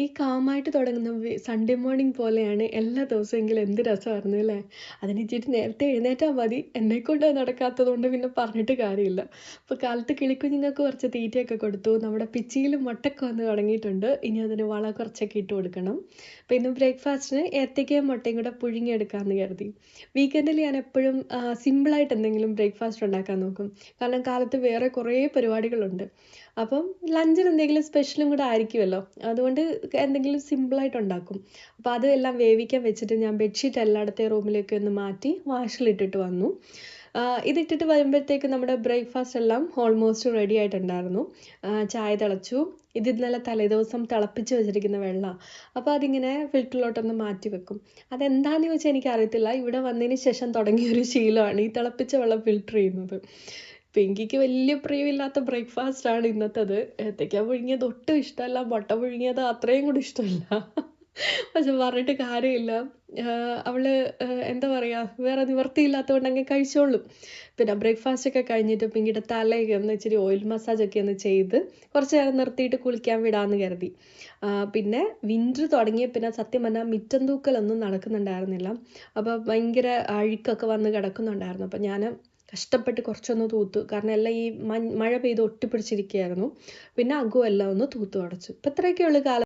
ഈ കാമായിട്ട് തുടങ്ങുന്ന Sunday morning പോലെയാണ് എല്ലാ ദിവസമെങ്കിലും എന്ത് രസമായിരുന്നു അല്ലേ? അതിന് ഇച്ചിരി നേരത്തെ എഴുന്നേറ്റാൽ മതി. എന്നെക്കൊണ്ട് അത് നടക്കാത്തത് കൊണ്ട് പിന്നെ പറഞ്ഞിട്ട് കാര്യമില്ല. അപ്പോൾ കാലത്ത് കിളിക്കുഞ്ഞുങ്ങൾക്ക് കുറച്ച് തീറ്റയൊക്കെ കൊടുത്തു. നമ്മുടെ പിച്ചിയിലും മുട്ടയൊക്കെ വന്ന് തുടങ്ങിയിട്ടുണ്ട്. ഇനി അതിന് വളം കുറച്ചൊക്കെ ഇട്ട് കൊടുക്കണം. അപ്പോൾ ഇന്ന് ബ്രേക്ക്ഫാസ്റ്റിന് ഏത്തയ്ക്കയും മുട്ടയും കൂടെ പുഴുങ്ങിയെടുക്കാമെന്ന് കരുതി. വീക്കെൻഡിൽ ഞാൻ എപ്പോഴും സിമ്പിളായിട്ട് എന്തെങ്കിലും ബ്രേക്ക്ഫാസ്റ്റ് ഉണ്ടാക്കാൻ നോക്കും. കാരണം കാലത്ത് വേറെ കുറേ പരിപാടികളുണ്ട്. അപ്പം ലഞ്ചിന് എന്തെങ്കിലും സ്പെഷ്യലും കൂടെ ആയിരിക്കുമല്ലോ. അതുകൊണ്ട് എന്തെങ്കിലും സിമ്പിളായിട്ട് ഉണ്ടാക്കും. അപ്പോൾ അത് എല്ലാം വേവിക്കാൻ വെച്ചിട്ട് ഞാൻ ബെഡ്ഷീറ്റ് എല്ലായിടത്തെ റൂമിലേക്ക് ഒന്ന് മാറ്റി വാഷിലിട്ടിട്ട് വന്നു. ഇതിട്ടിട്ട് വരുമ്പോഴത്തേക്ക് നമ്മുടെ ബ്രേക്ക്ഫാസ്റ്റ് എല്ലാം ഓൾമോസ്റ്റ് റെഡി ആയിട്ടുണ്ടായിരുന്നു. ചായ തിളച്ചു. ഇത് ഇന്നലെ തലേദിവസം തിളപ്പിച്ച് വെച്ചിരിക്കുന്ന വെള്ളമാണ്. അപ്പോൾ അതിങ്ങനെ ഫിൽറ്ററിലോട്ടൊന്ന് മാറ്റി വെക്കും. അതെന്താണെന്ന് ചോദിച്ചാൽ എനിക്കറിയത്തില്ല. ഇവിടെ വന്നതിന് ശേഷം തുടങ്ങിയൊരു ശീലമാണ് ഈ തിളപ്പിച്ച വെള്ളം ഫിൽറ്റർ ചെയ്യുന്നത്. പിങ്കിക്ക് വലിയ പ്രിയമില്ലാത്ത ബ്രേക്ക്ഫാസ്റ്റാണ് ഇന്നത്തേത്. ഏത്തയ്ക്ക പുഴുങ്ങിയത് ഒട്ടും ഇഷ്ടമല്ല. മുട്ട പുഴുങ്ങിയത് അത്രയും കൂടി ഇഷ്ടമല്ല. പക്ഷെ പറഞ്ഞിട്ട് കാര്യമില്ല. അവള് എന്താ പറയുക, വേറെ നിവർത്തിയില്ലാത്തതുകൊണ്ട് അങ്ങ് കഴിച്ചോളും. പിന്നെ ബ്രേക്ക്ഫാസ്റ്റൊക്കെ കഴിഞ്ഞിട്ട് പിങ്കിയുടെ തലയൊക്കെ ഒന്ന് ഇച്ചിരി ഓയിൽ മസാജൊക്കെ ഒന്ന് ചെയ്ത് കുറച്ച് നേരം നിർത്തിയിട്ട് കുളിക്കാൻ വിടാമെന്ന് കരുതി. പിന്നെ വിൻ്റർ തുടങ്ങിയ പിന്നെ സത്യം പറഞ്ഞാൽ മിറ്റം തൂക്കലൊന്നും നടക്കുന്നുണ്ടായിരുന്നില്ല. അപ്പോൾ ഭയങ്കര അഴുക്കൊക്കെ വന്ന് കിടക്കുന്നുണ്ടായിരുന്നു. അപ്പോൾ ഞാൻ കഷ്ടപ്പെട്ട് കുറച്ചൊന്ന് തൂത്തു. കാരണം എല്ലാം ഈ മഴ പെയ്ത് ഒട്ടിപ്പിടിച്ചിരിക്കുകയായിരുന്നു. പിന്നെ അകും എല്ലാം ഒന്ന് തൂത്തു തുടച്ചു. ഇപ്പം ഇത്രയൊക്കെയുള്ളൂ കാലം.